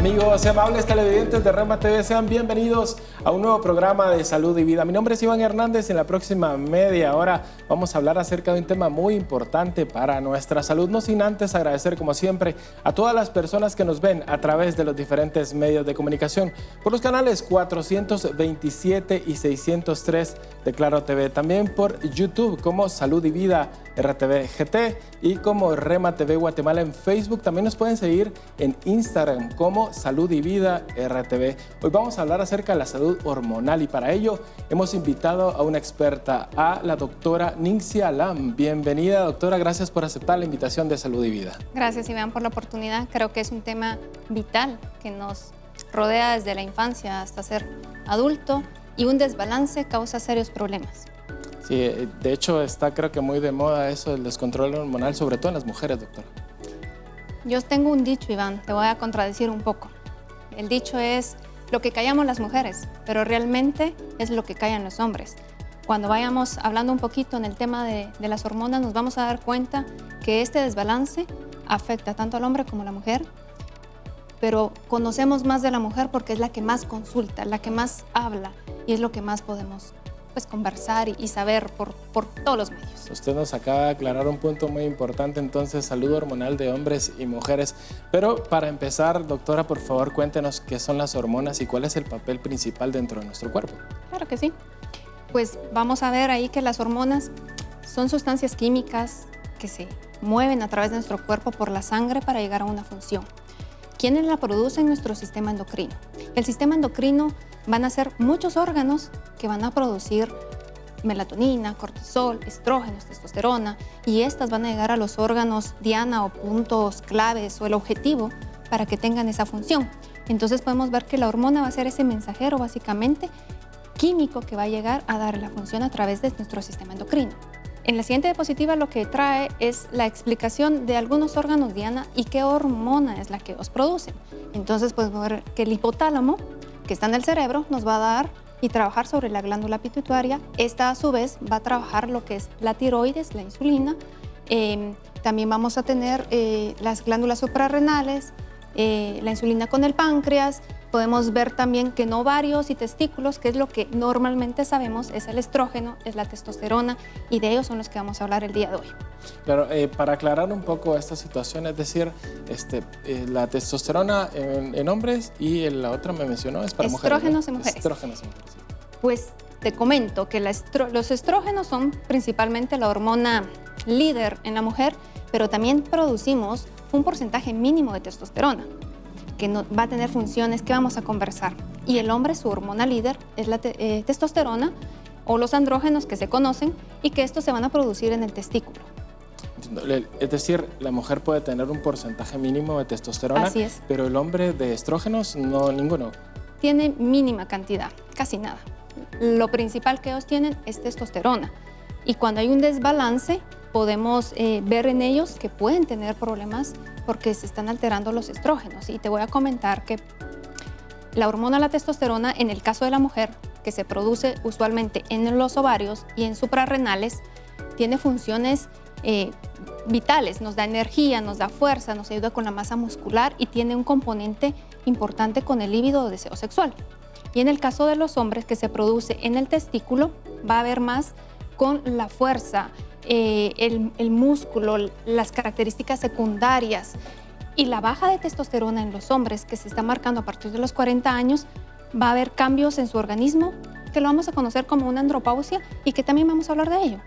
Amigos y amables televidentes de Rema TV, sean bienvenidos a un nuevo programa de Salud y Vida. Mi nombre es Iván Hernández y en la próxima media hora vamos a hablar acerca de un tema muy importante para nuestra salud. No sin antes agradecer, como siempre, a todas las personas que nos ven a través de los diferentes medios de comunicación por los canales 427 y 603 de Claro TV. También por YouTube como Salud y Vida RTV GT y como Rema TV Guatemala en Facebook. También nos pueden seguir en Instagram como Salud y Vida RTV. Hoy vamos a hablar acerca de la salud hormonal y para ello hemos invitado a una experta, a la doctora Ningxia Lam. Bienvenida, doctora, gracias por aceptar la invitación de Salud y Vida. Gracias, Iván, por la oportunidad. Creo que es un tema vital que nos rodea desde la infancia hasta ser adulto y un desbalance causa serios problemas. Sí, de hecho está creo que muy de moda eso del descontrol hormonal, sobre todo en las mujeres, doctora. Yo tengo un dicho, Iván, te voy a contradecir un poco. El dicho es lo que callamos las mujeres, pero realmente es lo que callan los hombres. Cuando vayamos hablando un poquito en el tema de las hormonas, nos vamos a dar cuenta que este desbalance afecta tanto al hombre como a la mujer, pero conocemos más de la mujer porque es la que más consulta, la que más habla y es lo que más podemos conversar y saber por todos los medios. Usted nos acaba de aclarar un punto muy importante, entonces, salud hormonal de hombres y mujeres. Pero para empezar, doctora, por favor, cuéntenos qué son las hormonas y cuál es el papel principal dentro de nuestro cuerpo. Claro que sí. Pues vamos a ver ahí que las hormonas son sustancias químicas que se mueven a través de nuestro cuerpo por la sangre para llegar a una función. ¿Quiénes la producen? Nuestro sistema endocrino. El sistema endocrino van a ser muchos órganos que van a producir melatonina, cortisol, estrógenos, testosterona, y estas van a llegar a los órganos diana o puntos claves o el objetivo para que tengan esa función. Entonces podemos ver que la hormona va a ser ese mensajero básicamente químico que va a llegar a dar la función a través de nuestro sistema endocrino. En la siguiente diapositiva lo que trae es la explicación de algunos órganos diana y qué hormona es la que los produce. Entonces podemos ver que el hipotálamo, que está en el cerebro, nos va a dar y trabajar sobre la glándula pituitaria. Esta a su vez va a trabajar lo que es la tiroides, la insulina. También vamos a tener las glándulas suprarrenales, la insulina con el páncreas. Podemos ver también que en ovarios y testículos, que es lo que normalmente sabemos, es el estrógeno, es la testosterona, y de ellos son los que vamos a hablar el día de hoy. Claro, para aclarar un poco esta situación, es decir, la testosterona en hombres y la otra me mencionó es para mujeres. Estrógenos en mujeres. Estrógenos en mujeres. Pues te comento que los estrógenos son principalmente la hormona líder en la mujer, pero también producimos un porcentaje mínimo de testosterona, que va a tener funciones que vamos a conversar. Y el hombre, su hormona líder es la testosterona o los andrógenos que se conocen y que estos se van a producir en el testículo. Es decir, la mujer puede tener un porcentaje mínimo de testosterona, así es, pero el hombre de estrógenos no, ninguno. Tiene mínima cantidad, casi nada. Lo principal que ellos tienen es testosterona. Y cuando hay un desbalance, podemos ver en ellos que pueden tener problemas porque se están alterando los estrógenos. Y te voy a comentar que la hormona, la testosterona, en el caso de la mujer, que se produce usualmente en los ovarios y en suprarrenales, tiene funciones vitales, nos da energía, nos da fuerza, nos ayuda con la masa muscular y tiene un componente importante con el líbido o deseo sexual. Y en el caso de los hombres, que se produce en el testículo, va a haber más con la fuerza, el músculo, las características secundarias y la baja de testosterona en los hombres que se está marcando a partir de los 40 años, va a haber cambios en su organismo que lo vamos a conocer como una andropausia y que también vamos a hablar de ello.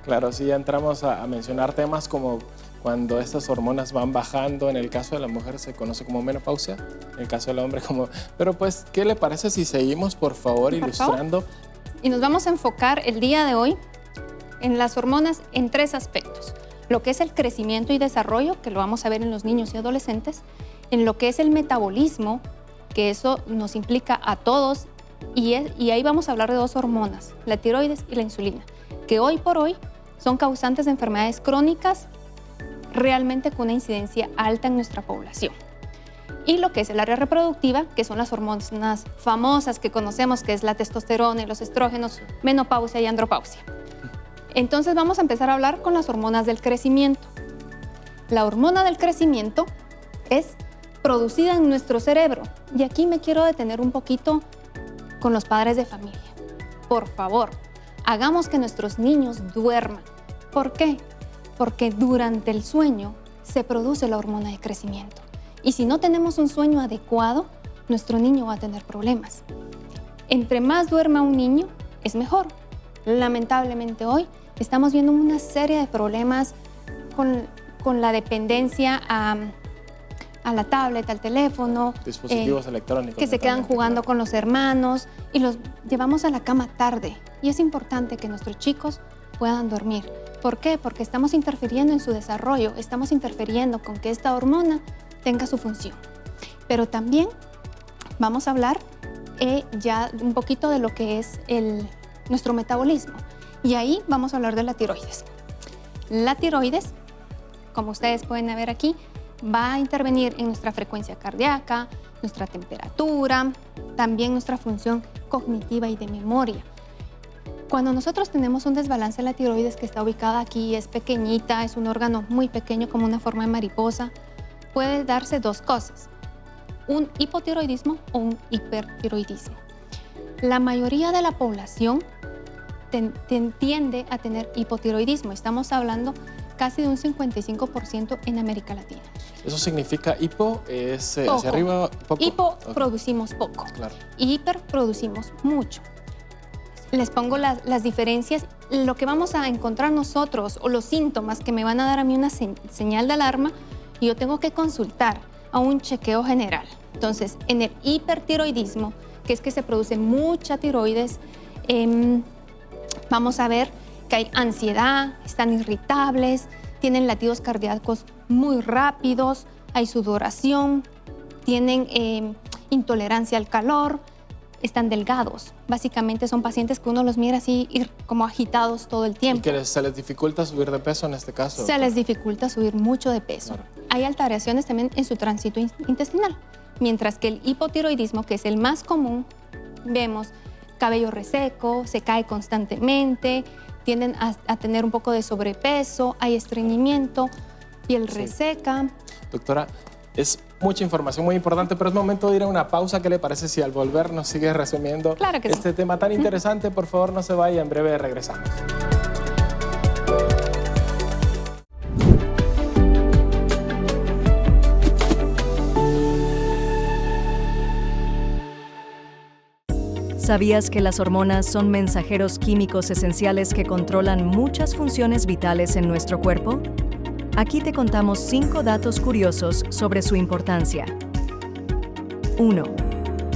Claro, sí, ya entramos a mencionar temas como cuando estas hormonas van bajando. En el caso de la mujer se conoce como menopausia, en el caso del hombre como... Pero pues, ¿qué le parece si seguimos, por favor, ilustrando? Y nos vamos a enfocar el día de hoy en las hormonas en tres aspectos. Lo que es el crecimiento y desarrollo, que lo vamos a ver en los niños y adolescentes, en lo que es el metabolismo, que eso nos implica a todos, y ahí vamos a hablar de dos hormonas, la tiroides y la insulina, que hoy por hoy son causantes de enfermedades crónicas realmente con una incidencia alta en nuestra población. Y lo que es el área reproductiva, que son las hormonas famosas que conocemos, que es la testosterona y los estrógenos, menopausia y andropausia. Entonces vamos a empezar a hablar con las hormonas del crecimiento. La hormona del crecimiento es producida en nuestro cerebro. Y aquí me quiero detener un poquito con los padres de familia. Por favor, hagamos que nuestros niños duerman. ¿Por qué? Porque durante el sueño se produce la hormona de crecimiento. Y si no tenemos un sueño adecuado, nuestro niño va a tener problemas. Entre más duerma un niño, es mejor. Lamentablemente hoy estamos viendo una serie de problemas con la dependencia a la tablet, al teléfono. Dispositivos electrónicos. Que se quedan jugando con los hermanos y los llevamos a la cama tarde. Y es importante que nuestros chicos puedan dormir. ¿Por qué? Porque estamos interfiriendo en su desarrollo, estamos interfiriendo con que esta hormona tenga su función. Pero también vamos a hablar ya un poquito de lo que es nuestro metabolismo. Y ahí vamos a hablar de la tiroides. La tiroides, como ustedes pueden ver aquí, va a intervenir en nuestra frecuencia cardíaca, nuestra temperatura, también nuestra función cognitiva y de memoria. Cuando nosotros tenemos un desbalance en la tiroides, que está ubicada aquí, es pequeñita, es un órgano muy pequeño como una forma de mariposa, puede darse dos cosas, un hipotiroidismo o un hipertiroidismo. La mayoría de la población tiende a tener hipotiroidismo. Estamos hablando casi de un 55% en América Latina. ¿Eso significa hipo? ¿Es poco. Hacia arriba? Poco. Hipo Okay. producimos poco. Claro. Y hiper producimos mucho. Les pongo las diferencias. Lo que vamos a encontrar nosotros o los síntomas que me van a dar a mí una señal de alarma, yo tengo que consultar a un chequeo general. Entonces, en el hipertiroidismo, que es que se produce mucha tiroides, vamos a ver que hay ansiedad, están irritables, tienen latidos cardíacos muy rápidos, hay sudoración, tienen intolerancia al calor, están delgados. Básicamente son pacientes que uno los mira así como agitados todo el tiempo. ¿Y que se les dificulta subir de peso en este caso? Se les dificulta subir mucho de peso. Claro. Hay alteraciones también en su tránsito intestinal. Mientras que el hipotiroidismo, que es el más común, vemos cabello reseco, se cae constantemente, tienden a tener un poco de sobrepeso, hay estreñimiento, piel reseca. Doctora, es mucha información muy importante, pero es momento de ir a una pausa. ¿Qué le parece si al volver nos sigue resumiendo Claro que este tema tan interesante? Por favor, no se vaya, en breve regresamos. ¿Sabías que las hormonas son mensajeros químicos esenciales que controlan muchas funciones vitales en nuestro cuerpo? Aquí te contamos 5 datos curiosos sobre su importancia. 1.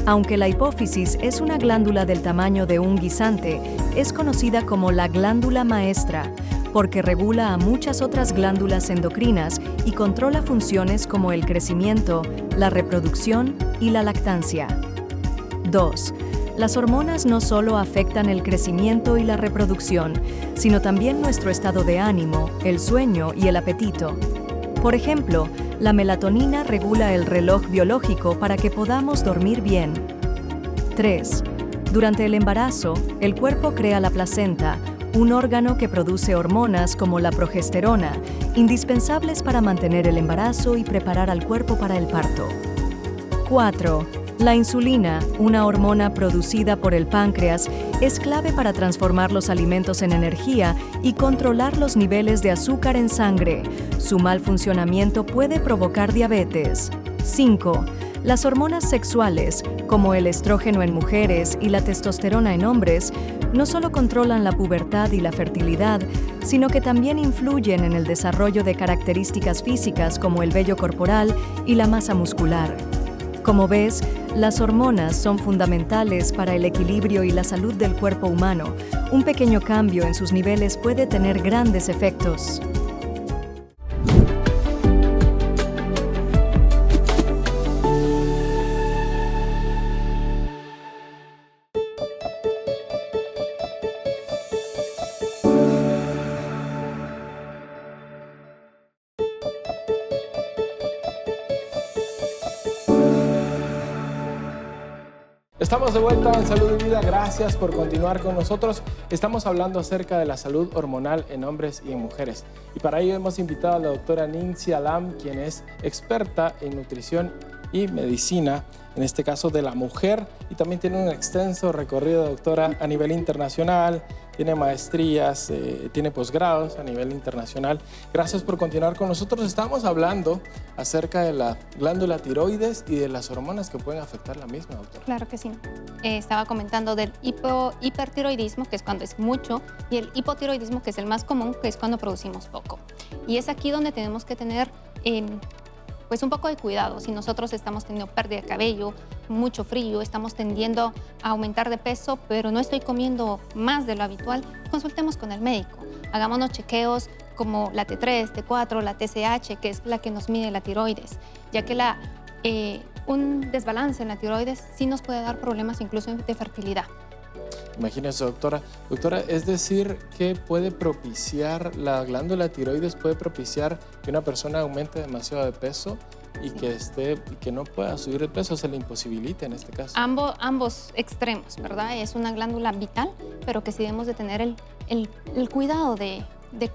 Aunque la hipófisis es una glándula del tamaño de un guisante, es conocida como la glándula maestra porque regula a muchas otras glándulas endocrinas y controla funciones como el crecimiento, la reproducción y la lactancia. 2. Las hormonas no solo afectan el crecimiento y la reproducción, sino también nuestro estado de ánimo, el sueño y el apetito. Por ejemplo, la melatonina regula el reloj biológico para que podamos dormir bien. 3. Durante el embarazo, el cuerpo crea la placenta, un órgano que produce hormonas como la progesterona, indispensables para mantener el embarazo y preparar al cuerpo para el parto. 4. La insulina, una hormona producida por el páncreas, es clave para transformar los alimentos en energía y controlar los niveles de azúcar en sangre. Su mal funcionamiento puede provocar diabetes. 5. Las hormonas sexuales, como el estrógeno en mujeres y la testosterona en hombres, no solo controlan la pubertad y la fertilidad, sino que también influyen en el desarrollo de características físicas como el vello corporal y la masa muscular. Como ves, las hormonas son fundamentales para el equilibrio y la salud del cuerpo humano. Un pequeño cambio en sus niveles puede tener grandes efectos. Estamos de vuelta en Salud y Vida. Gracias por continuar con nosotros. Estamos hablando acerca de la salud hormonal en hombres y en mujeres. Y para ello hemos invitado a la doctora Ningxia Lam, quien es experta en nutrición y medicina, en este caso de la mujer, y también tiene un extenso recorrido, doctora, a nivel internacional, tiene maestrías, tiene posgrados a nivel internacional. Gracias por continuar con nosotros. Estamos hablando acerca de la glándula tiroides y de las hormonas que pueden afectar la misma, doctora. Claro que sí. Estaba comentando del hipertiroidismo, que es cuando es mucho, y el hipotiroidismo, que es el más común, que es cuando producimos poco. Y es aquí donde tenemos que tener pues un poco de cuidado. Si nosotros estamos teniendo pérdida de cabello, mucho frío, estamos tendiendo a aumentar de peso, pero no estoy comiendo más de lo habitual, consultemos con el médico. Hagámonos chequeos como la T3, T4, la TSH, que es la que nos mide la tiroides, ya que un desbalance en la tiroides sí nos puede dar problemas incluso de fertilidad. Imagínese, doctora. Doctora, es decir, que puede propiciar, la glándula tiroides puede propiciar que una persona aumente demasiado de peso y Sí. que no pueda subir de peso, se le imposibilite en este caso. Ambos extremos, ¿verdad? Es una glándula vital, pero que sí debemos de tener el cuidado de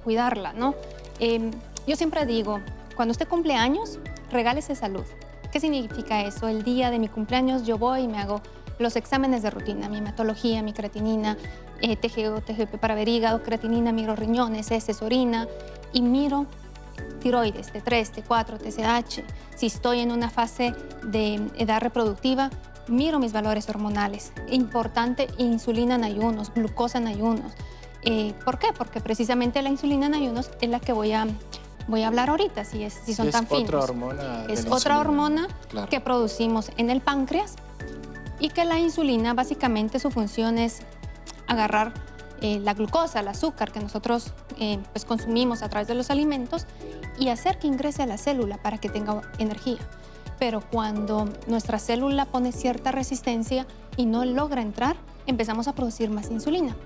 cuidarla, ¿no? Yo siempre digo, cuando usted cumple años, regálese salud. ¿Qué significa eso? El día de mi cumpleaños yo voy y me hago los exámenes de rutina, mi hematología, mi creatinina, TGO, TGP para ver hígado, creatinina, miro riñones, heces, orina y miro tiroides, T3, T4, TSH. Si estoy en una fase de edad reproductiva, miro mis valores hormonales. Importante, insulina en ayunos, glucosa en ayunos. ¿Por qué? Porque precisamente la insulina en ayunos es la que voy a hablar ahorita, si son tan finos. Es otra hormona. Es otra hormona claro, que producimos en el páncreas y que la insulina básicamente su función es agarrar la glucosa, el azúcar que nosotros pues consumimos a través de los alimentos y hacer que ingrese a la célula para que tenga energía. Pero cuando nuestra célula pone cierta resistencia y no logra entrar, empezamos a producir más insulina.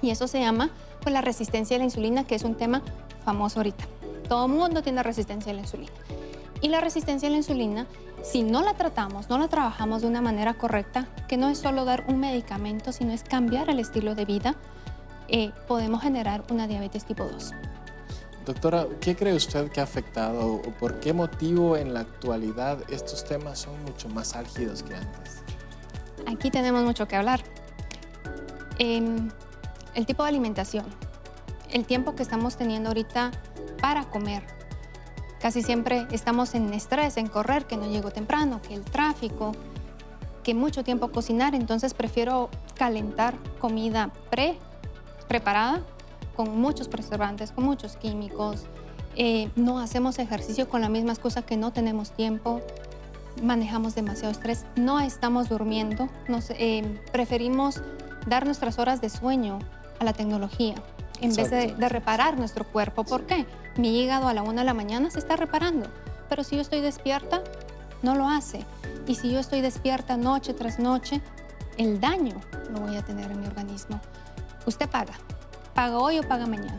Y eso se llama pues, la resistencia a la insulina, que es un tema famoso ahorita. Todo el mundo tiene resistencia a la insulina. Y la resistencia a la insulina, si no la tratamos, no la trabajamos de una manera correcta, que no es solo dar un medicamento, sino es cambiar el estilo de vida, podemos generar una diabetes tipo 2. Doctora, ¿qué cree usted que ha afectado o por qué motivo en la actualidad estos temas son mucho más álgidos que antes? Aquí tenemos mucho que hablar. El tipo de alimentación, el tiempo que estamos teniendo ahorita para comer. Casi siempre estamos en estrés, en correr, que no llego temprano, que el tráfico, que mucho tiempo cocinar, entonces prefiero calentar comida preparada con muchos preservantes, con muchos químicos. No hacemos ejercicio con la misma excusa que no tenemos tiempo, manejamos demasiado estrés, no estamos durmiendo, preferimos dar nuestras horas de sueño a la tecnología en vez de reparar nuestro cuerpo. ¿Por qué? Mi hígado a la 1 de la mañana se está reparando, pero si yo estoy despierta, no lo hace. Y si yo estoy despierta noche tras noche, el daño lo voy a tener en mi organismo. Usted paga hoy o paga mañana.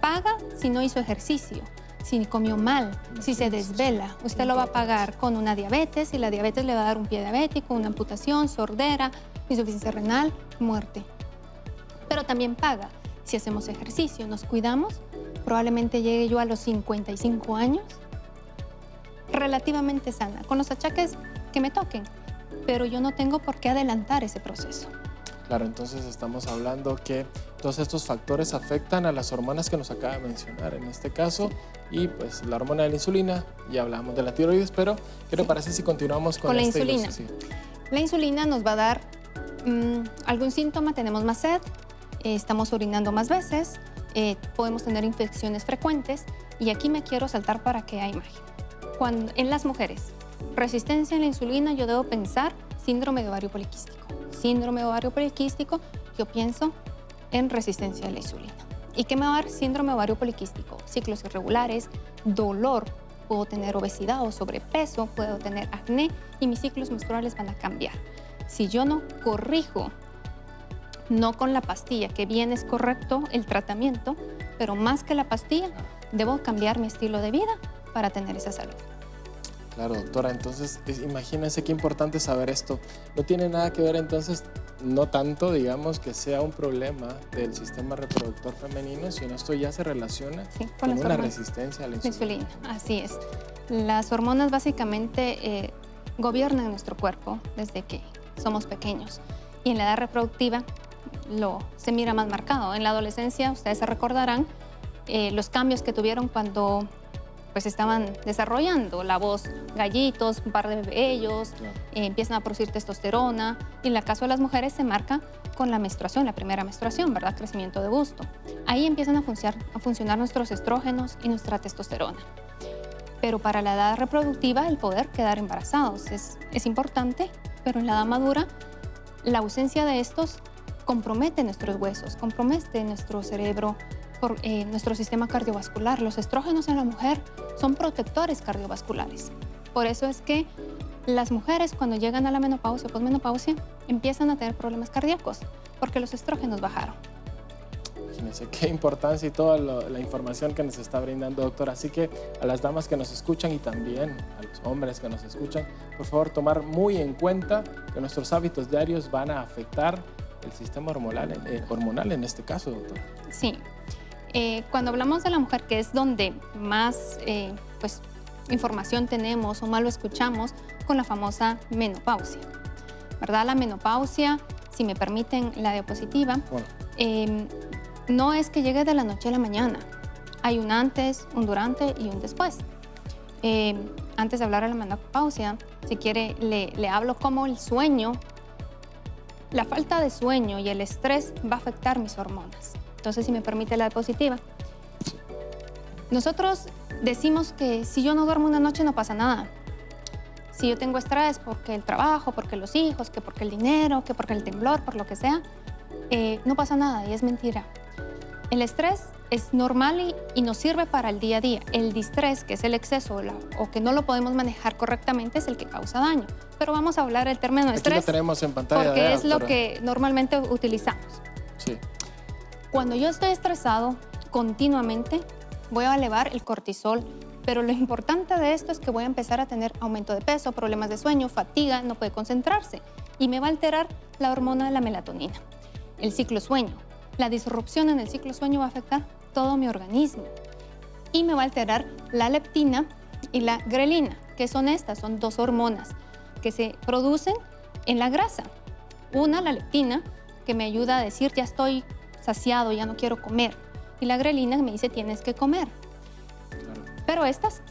Paga si no hizo ejercicio, si comió mal, si se desvela. Usted lo va a pagar con una diabetes y la diabetes le va a dar un pie diabético, una amputación, sordera, insuficiencia renal, muerte. Pero también paga si hacemos ejercicio, nos cuidamos, probablemente llegue yo a los 55 años relativamente sana, con los achaques que me toquen, pero yo no tengo por qué adelantar ese proceso. Claro, entonces estamos hablando que todos estos factores afectan a las hormonas que nos acaba de mencionar en este caso, y pues la hormona de la insulina, ya hablamos de la tiroides, pero ¿qué le parece si continuamos con la esta insulina? ilustración? La insulina nos va a dar algún síntoma, tenemos más sed, estamos orinando más veces, podemos tener infecciones frecuentes, y aquí me quiero saltar para que haya imagen. En las mujeres, resistencia a la insulina, yo debo pensar síndrome de ovario poliquístico. Síndrome de ovario poliquístico, yo pienso en resistencia a la insulina. ¿Y qué me va a dar síndrome de ovario poliquístico? Ciclos irregulares, dolor, puedo tener obesidad o sobrepeso, puedo tener acné y mis ciclos menstruales van a cambiar. Si yo no corrijo, no con la pastilla, que bien es correcto el tratamiento, pero más que la pastilla, debo cambiar mi estilo de vida para tener esa salud. Claro, doctora, entonces imagínense qué importante saber esto. No tiene nada que ver entonces, no tanto, digamos, que sea un problema del sistema reproductor femenino, sino esto ya se relaciona con una resistencia a la insulina. Así es. Las hormonas básicamente gobiernan nuestro cuerpo desde que somos pequeños. Y en la edad reproductiva se mira más marcado. En la adolescencia, ustedes se recordarán los cambios que tuvieron cuando pues estaban desarrollando la voz, gallitos, un par de vellos, empiezan a producir testosterona, y en el caso de las mujeres se marca con la menstruación, la primera menstruación, ¿verdad? Crecimiento de busto. Ahí empiezan a funcionar nuestros estrógenos y nuestra testosterona. Pero para la edad reproductiva, el poder quedar embarazados es importante, pero en la edad madura, la ausencia de estos compromete nuestros huesos, compromete nuestro cerebro, nuestro sistema cardiovascular. Los estrógenos en la mujer son protectores cardiovasculares. Por eso es que las mujeres cuando llegan a la menopausia o posmenopausia empiezan a tener problemas cardíacos porque los estrógenos bajaron. Imagínense qué importancia y toda la información que nos está brindando, doctora. Así que a las damas que nos escuchan y también a los hombres que nos escuchan, por favor, tomar muy en cuenta que nuestros hábitos diarios van a afectar el sistema hormonal en este caso, doctora. Sí. Cuando hablamos de la mujer, que es donde más información tenemos o más lo escuchamos, con la famosa menopausia, ¿verdad? La menopausia, si me permiten la diapositiva, no es que llegue de la noche a la mañana. Hay un antes, un durante y un después. Antes de hablar de la menopausia, si quiere, le hablo cómo el sueño, la falta de sueño y el estrés va a afectar mis hormonas. Entonces, si me permite la diapositiva. Nosotros decimos que si yo no duermo una noche no pasa nada. Si yo tengo estrés porque el trabajo, porque los hijos, que porque el dinero, que porque el temblor, por lo que sea, no pasa nada, y es mentira. El estrés es normal y nos sirve para el día a día. El distrés, que es el exceso o que no lo podemos manejar correctamente, es el que causa daño. Pero vamos a hablar del término estrés. Aquí lo tenemos en pantalla. Porque es lo que normalmente utilizamos. Sí. Cuando yo estoy estresado continuamente, voy a elevar el cortisol, pero lo importante de esto es que voy a empezar a tener aumento de peso, problemas de sueño, fatiga, no puede concentrarse, y me va a alterar la hormona de la melatonina. El ciclo sueño. La disrupción en el ciclo sueño va a afectar todo mi organismo y me va a alterar la leptina y la grelina. ¿Qué son estas? Son dos hormonas que se producen en la grasa. Una, la leptina, que me ayuda a decir ya estoy saciado, ya no quiero comer. Y la grelina que me dice tienes que comer. Pero estas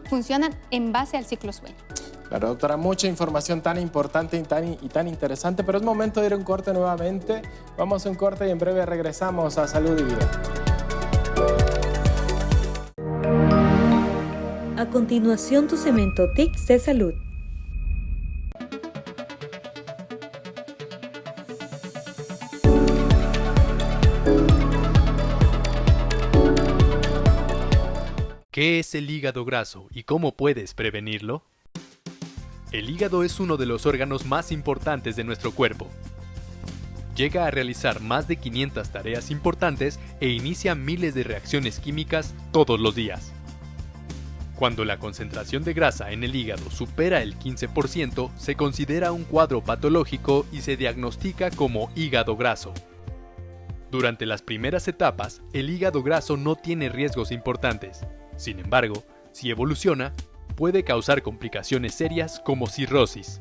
funcionan en base al ciclo sueño. Claro, doctora, mucha información tan importante y tan interesante, pero es momento de ir a un corte nuevamente. Vamos a un corte y en breve regresamos a Salud y Vida. A continuación, tu cemento TICS de salud. ¿Qué es el hígado graso y cómo puedes prevenirlo? El hígado es uno de los órganos más importantes de nuestro cuerpo. Llega a realizar más de 500 tareas importantes e inicia miles de reacciones químicas todos los días. Cuando la concentración de grasa en el hígado supera el 15%, se considera un cuadro patológico y se diagnostica como hígado graso. Durante las primeras etapas, el hígado graso no tiene riesgos importantes. Sin embargo, si evoluciona, puede causar complicaciones serias como cirrosis.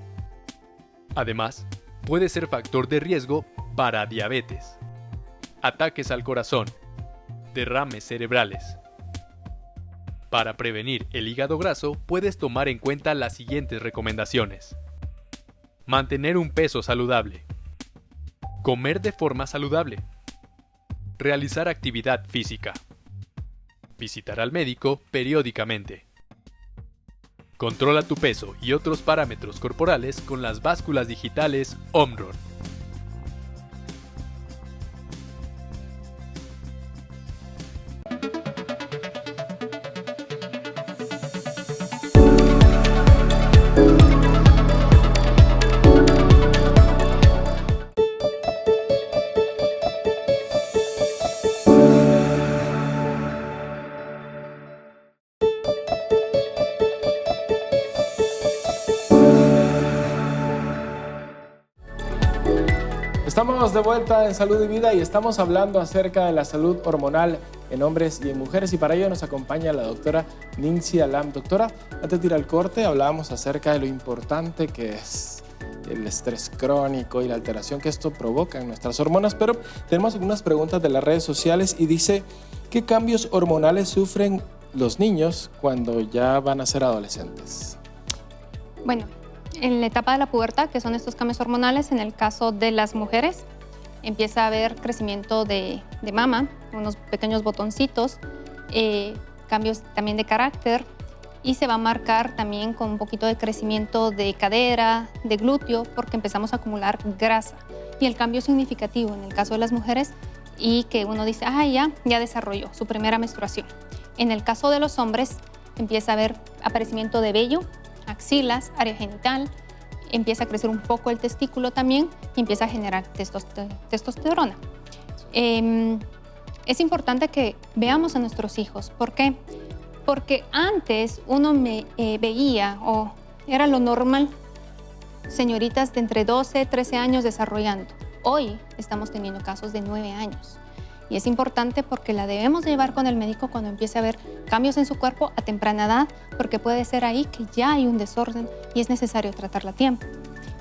Además, puede ser factor de riesgo para diabetes, ataques al corazón, derrames cerebrales. Para prevenir el hígado graso, puedes tomar en cuenta las siguientes recomendaciones. Mantener un peso saludable. Comer de forma saludable. Realizar actividad física. Visitar al médico periódicamente. Controla tu peso y otros parámetros corporales con las básculas digitales Omron. Estamos de vuelta en Salud y Vida y estamos hablando acerca de la salud hormonal en hombres y en mujeres. Y para ello nos acompaña la doctora Nincy Alam. Doctora, antes de ir al corte hablábamos acerca de lo importante que es el estrés crónico y la alteración que esto provoca en nuestras hormonas, pero tenemos algunas preguntas de las redes sociales y dice, ¿qué cambios hormonales sufren los niños cuando ya van a ser adolescentes? Bueno, en la etapa de la pubertad, que son estos cambios hormonales, en el caso de las mujeres, empieza a haber crecimiento de mama, unos pequeños botoncitos, cambios también de carácter, y se va a marcar también con un poquito de crecimiento de cadera, de glúteo, porque empezamos a acumular grasa. Y el cambio significativo en el caso de las mujeres, y que uno dice, ya desarrolló su primera menstruación. En el caso de los hombres, empieza a haber aparecimiento de vello, axilas, área genital, empieza a crecer un poco el testículo también y empieza a generar testosterona. Es importante que veamos a nuestros hijos. ¿Por qué? Porque antes uno veía, o era lo normal, señoritas de entre 12 y 13 años desarrollando. Hoy estamos teniendo casos de 9 años. Y es importante porque la debemos llevar con el médico cuando empiece a haber cambios en su cuerpo a temprana edad, porque puede ser ahí que ya hay un desorden y es necesario tratarla a tiempo.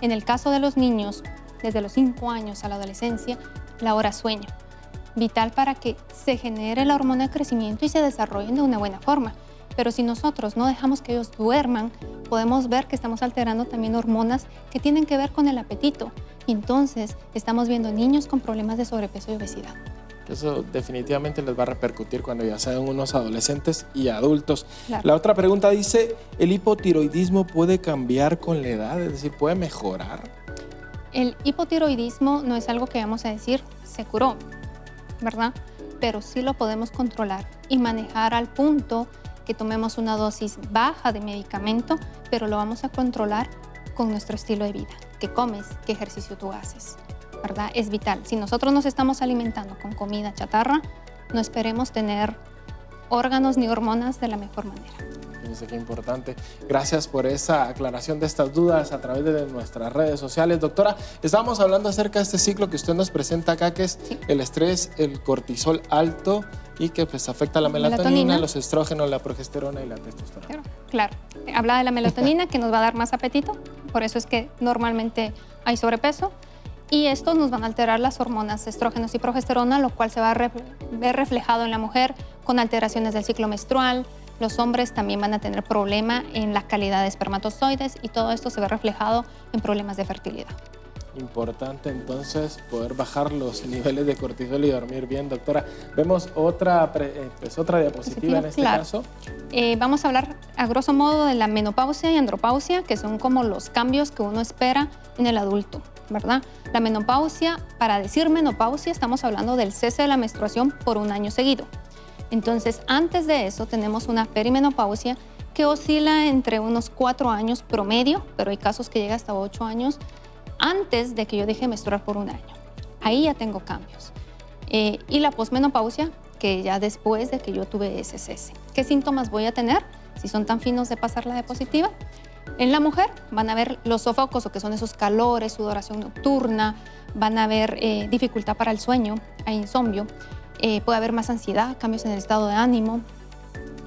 En el caso de los niños, desde los 5 años a la adolescencia, la hora sueño, vital para que se genere la hormona de crecimiento y se desarrollen de una buena forma. Pero si nosotros no dejamos que ellos duerman, podemos ver que estamos alterando también hormonas que tienen que ver con el apetito. Y entonces estamos viendo niños con problemas de sobrepeso y obesidad. Eso definitivamente les va a repercutir cuando ya sean unos adolescentes y adultos. Claro. La otra pregunta dice, ¿el hipotiroidismo puede cambiar con la edad? Es decir, ¿puede mejorar? El hipotiroidismo no es algo que vamos a decir se curó, ¿verdad? Pero sí lo podemos controlar y manejar al punto que tomemos una dosis baja de medicamento, pero lo vamos a controlar con nuestro estilo de vida. ¿Qué comes? ¿Qué ejercicio tú haces? ¿Verdad? Es vital. Si nosotros nos estamos alimentando con comida chatarra, no esperemos tener órganos ni hormonas de la mejor manera. Fíjense qué importante. Gracias por esa aclaración de estas dudas a través de nuestras redes sociales. Doctora, estábamos hablando acerca de este ciclo que usted nos presenta acá, que es el estrés, el cortisol alto y que pues afecta a la melatonina, los estrógenos, la progesterona y la testosterona. Claro. Habla de la melatonina que nos va a dar más apetito, por eso es que normalmente hay sobrepeso. Y estos nos van a alterar las hormonas estrógenos y progesterona, lo cual se va a ver reflejado en la mujer con alteraciones del ciclo menstrual. Los hombres también van a tener problema en la calidad de espermatozoides y todo esto se ve reflejado en problemas de fertilidad. Importante entonces poder bajar los niveles de cortisol y dormir bien, doctora. Vemos otra diapositiva en este caso. Vamos a hablar a grosso modo de la menopausia y andropausia, que son como los cambios que uno espera en el adulto, ¿verdad? La menopausia, para decir menopausia, estamos hablando del cese de la menstruación por un año seguido. Entonces, antes de eso tenemos una perimenopausia que oscila entre unos 4 años promedio, pero hay casos que llega hasta 8 años antes de que yo deje de menstruar por un año. Ahí ya tengo cambios. Y la posmenopausia, que ya después de que yo tuve ese cese. ¿Qué síntomas voy a tener? Si son tan finos de pasar la diapositiva. En la mujer van a ver los sofocos, o que son esos calores, sudoración nocturna, van a haber dificultad para el sueño, hay insomnio, puede haber más ansiedad, cambios en el estado de ánimo.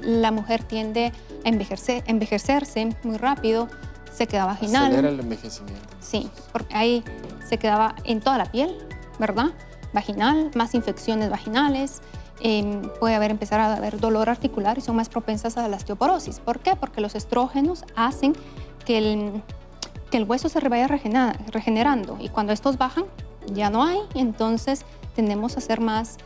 La mujer tiende a envejecerse muy rápido, sequedad vaginal. Acelera el envejecimiento. Sí, porque ahí se quedaba en toda la piel, ¿verdad? Vaginal, más infecciones vaginales, puede empezar a haber dolor articular y son más propensas a la osteoporosis. ¿Por qué? Porque los estrógenos hacen que el hueso se vaya regenerando y cuando estos bajan ya no hay, entonces tendemos a ser más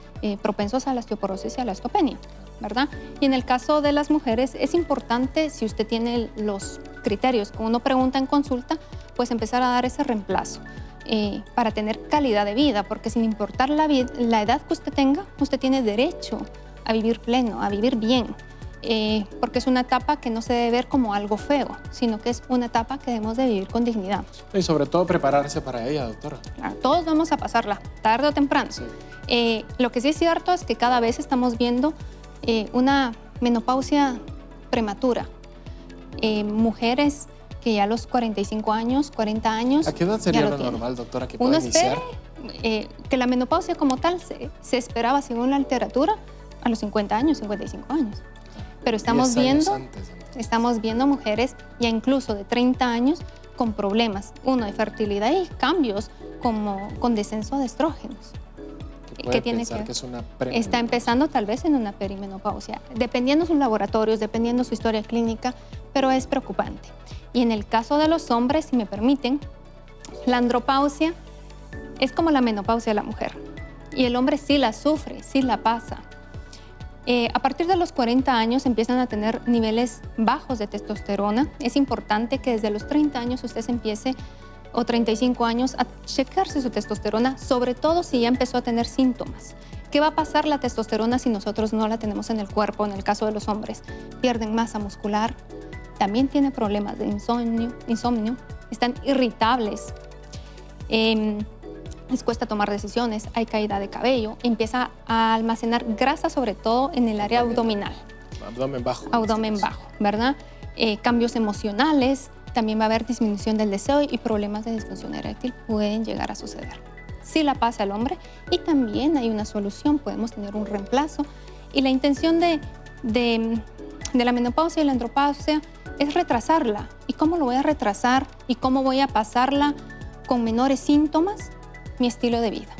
propensos a la osteoporosis y a la osteopenia, ¿verdad? Y en el caso de las mujeres es importante, si usted tiene los criterios que uno pregunta en consulta, pues empezar a dar ese reemplazo para tener calidad de vida, porque sin importar la edad que usted tenga, usted tiene derecho a vivir pleno, a vivir bien, porque es una etapa que no se debe ver como algo feo, sino que es una etapa que debemos de vivir con dignidad. Y sobre todo prepararse para ella, doctora. Claro, todos vamos a pasarla, tarde o temprano. Sí. Lo que sí es cierto es que cada vez estamos viendo una menopausia prematura. Mujeres que ya a los 45 años, 40 años... ¿A qué edad sería lo normal, doctora, que pueda uno iniciar? espera que la menopausia como tal se esperaba, según la literatura, a los 50 años, 55 años. Pero 10 años viendo, antes, entonces. estamos viendo mujeres ya incluso de 30 años con problemas, uno de fertilidad y cambios como con descenso de estrógenos. Que puede tiene pensar que- que es una Está premenopausia. empezando tal vez en una perimenopausia, dependiendo sus laboratorios, dependiendo su historia clínica, pero es preocupante. Y en el caso de los hombres, si me permiten, la andropausia es como la menopausia de la mujer. Y el hombre sí la sufre, sí la pasa. A partir de los 40 años empiezan a tener niveles bajos de testosterona. Es importante que desde los 30 años usted se empiece, o 35 años, a checarse su testosterona, sobre todo si ya empezó a tener síntomas. ¿Qué va a pasar la testosterona si nosotros no la tenemos en el cuerpo? En el caso de los hombres, pierden masa muscular, también tienen problemas de insomnio, están irritables, les cuesta tomar decisiones, hay caída de cabello, empieza a almacenar grasa, sobre todo en el área abdominal. Abdomen bajo. Abdomen bajo, ¿verdad? Cambios emocionales, también va a haber disminución del deseo y problemas de disfunción eréctil pueden llegar a suceder. Sí la pasa al hombre y también hay una solución, podemos tener un reemplazo. Y la intención de la menopausia y la andropausia es retrasarla. ¿Y cómo lo voy a retrasar? ¿Y cómo voy a pasarla con menores síntomas? Mi estilo de vida.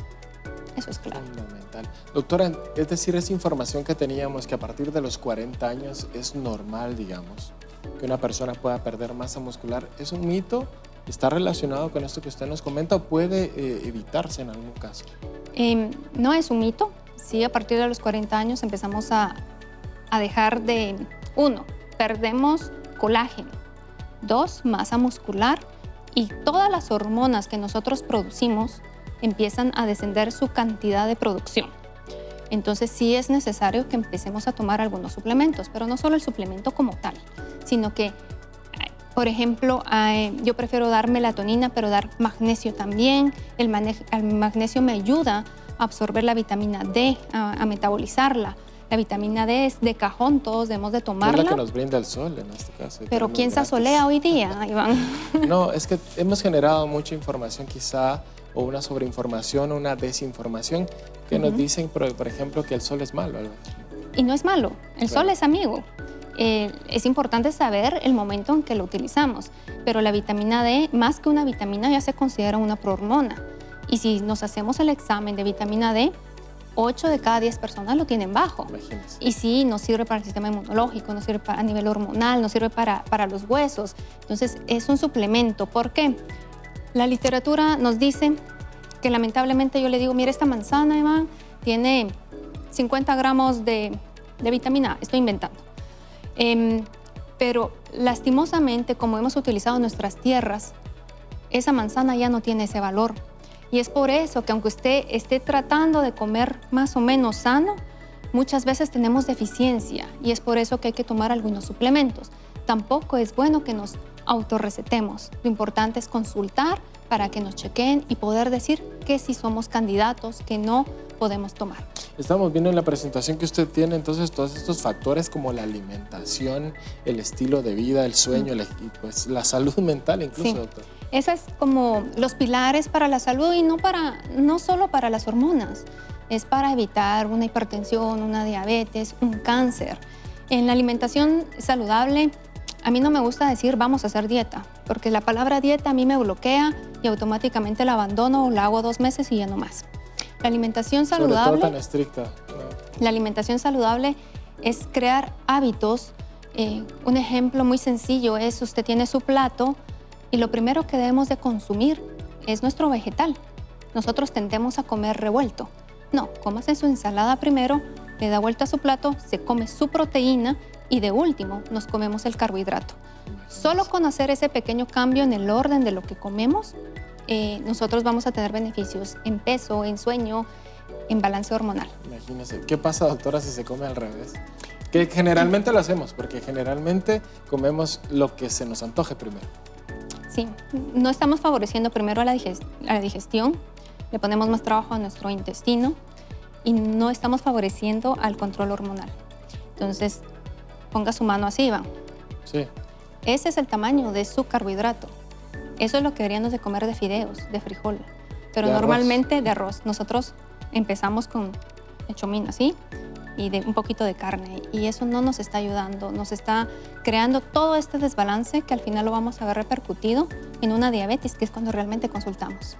Eso es claro. Fundamental. Doctora, es decir, esa información que teníamos que a partir de los 40 años es normal, digamos, que una persona pueda perder masa muscular, ¿es un mito? ¿Está relacionado con esto que usted nos comenta o puede evitarse en algún caso? No es un mito. Sí, a partir de los 40 años empezamos a dejar de, 1, perdemos colágeno, 2, masa muscular y todas las hormonas que nosotros producimos empiezan a descender su cantidad de producción. Entonces sí es necesario que empecemos a tomar algunos suplementos, pero no solo el suplemento como tal, sino que, por ejemplo, yo prefiero dar melatonina, pero dar magnesio también. El magnesio me ayuda a absorber la vitamina D, a metabolizarla. La vitamina D es de cajón, todos debemos de Es tomarla. la que nos brinda el sol en este caso. y Pero tenemos ¿quién se gratis. asolea hoy día, Iván? No, es que hemos generado mucha información quizá, o una sobreinformación o una desinformación que nos dicen, por ejemplo, que el sol es malo. ¿Verdad? Y no es malo, el Claro. sol es amigo. Es importante saber el momento en que lo utilizamos, pero la vitamina D, más que una vitamina, ya se considera una prohormona. Y si nos hacemos el examen de vitamina D, 8 de cada 10 personas lo tienen bajo. Imagínense. Y sí, nos sirve para el sistema inmunológico, nos sirve a nivel hormonal, nos sirve para los huesos. Entonces, es un suplemento. ¿Por qué? La literatura nos dice que lamentablemente yo le digo, mira, esta manzana, Iván, tiene 50 gramos de vitamina A. Estoy inventando. Pero lastimosamente, como hemos utilizado nuestras tierras, esa manzana ya no tiene ese valor. Y es por eso que aunque usted esté tratando de comer más o menos sano, muchas veces tenemos deficiencia y es por eso que hay que tomar algunos suplementos. Tampoco es bueno que nos autorrecetemos. Lo importante es consultar para que nos chequeen y poder decir que sí somos candidatos, que no podemos tomar. Estamos viendo en la presentación que usted tiene entonces todos estos factores como la alimentación, el estilo de vida, el sueño y pues la salud mental incluso, Sí. doctor. Esos es como los pilares para la salud y no solo para las hormonas. Es para evitar una hipertensión, una diabetes, un cáncer. En la alimentación saludable, a mí no me gusta decir vamos a hacer dieta, porque la palabra dieta a mí me bloquea y automáticamente la abandono o la hago 2 meses y ya no más. La alimentación Sobre todo saludable, tan estricta. ¿No? la alimentación saludable es crear hábitos. Un ejemplo muy sencillo es usted tiene su plato y lo primero que debemos de consumir es nuestro vegetal. Nosotros tendemos a comer revuelto. No, cómase su ensalada primero, le da vuelta a su plato, se come su proteína y de último nos comemos el carbohidrato. Solo con hacer ese pequeño cambio en el orden de lo que comemos, nosotros vamos a tener beneficios en peso, en sueño, en balance hormonal. Imagínese, ¿qué pasa, doctora, si se come al revés? Que generalmente lo hacemos, porque generalmente comemos lo que se nos antoje primero. Sí, no estamos favoreciendo primero a la digestión, le ponemos más trabajo a nuestro intestino y no estamos favoreciendo al control hormonal. Entonces, ponga su mano así, Iván. Sí. Ese es el tamaño de su carbohidrato. Eso es lo que deberíamos de comer de fideos, de frijol, pero De arroz. normalmente de arroz. Nosotros empezamos con echomina, ¿sí? y de un poquito de carne, y eso no nos está ayudando, nos está creando todo este desbalance que al final lo vamos a ver repercutido en una diabetes, que es cuando realmente consultamos.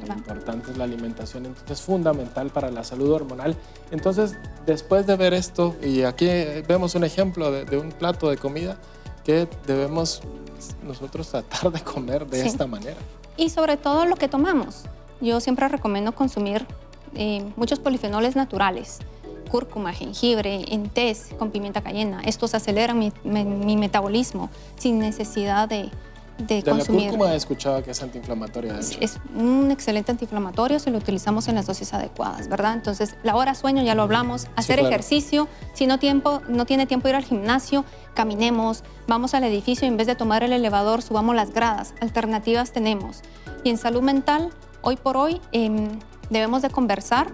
Lo importante es la alimentación, entonces es fundamental para la salud hormonal. Entonces, después de ver esto, y aquí vemos un ejemplo de un plato de comida que debemos nosotros tratar de comer de esta manera. Y sobre todo lo que tomamos. Yo siempre recomiendo consumir muchos polifenoles naturales, cúrcuma, jengibre, en tés con pimienta cayena. Estos aceleran mi metabolismo sin necesidad de consumir. La cúrcuma he escuchado que es antiinflamatoria. Es un excelente antiinflamatorio si lo utilizamos en las dosis adecuadas, ¿verdad? Entonces, la hora sueño, ya lo hablamos, hacer ejercicio. Si no tiene tiempo de ir al gimnasio, caminemos, vamos al edificio y en vez de tomar el elevador, subamos las gradas. Alternativas tenemos. Y en salud mental, hoy por hoy, debemos de conversar.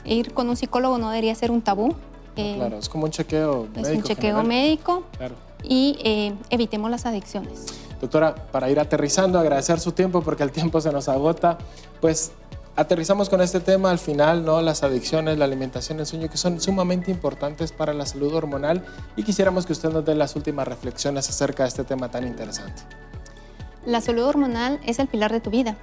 Ir con un psicólogo no debería ser un tabú. Claro, es como un chequeo médico. Es un chequeo general. Médico. Claro. Y evitemos las adicciones. Doctora, para ir aterrizando, agradecer su tiempo porque el tiempo se nos agota, pues aterrizamos con este tema al final, ¿no? Las adicciones, la alimentación, el sueño, que son sumamente importantes para la salud hormonal, y quisiéramos que usted nos dé las últimas reflexiones acerca de este tema tan interesante. La salud hormonal es el pilar de tu vida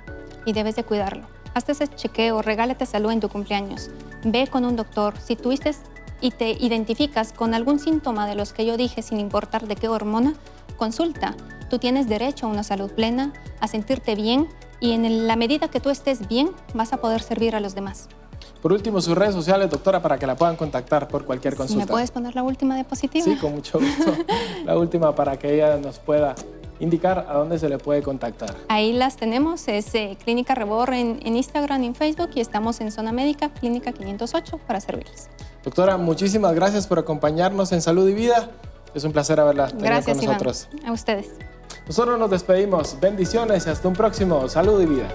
y debes de cuidarlo. Hazte ese chequeo, regálate salud en tu cumpleaños, ve con un doctor. Si tuviste y te identificas con algún síntoma de los que yo dije, sin importar de qué hormona, consulta. Tú tienes derecho a una salud plena, a sentirte bien, y en la medida que tú estés bien, vas a poder servir a los demás. Por último, sus redes sociales, doctora, para que la puedan contactar por cualquier consulta. ¿Me puedes poner la última diapositiva? Sí, con mucho gusto. La última para que ella nos pueda indicar a dónde se le puede contactar. Ahí las tenemos, es Clínica Rebor en Instagram y en Facebook, y estamos en Zona Médica, Clínica 508, para servirles. Doctora, muchísimas gracias por acompañarnos en Salud y Vida. Es un placer haberla tenido con nosotros. Iván. A ustedes. Nosotros nos despedimos. Bendiciones y hasta un próximo Salud y Vida.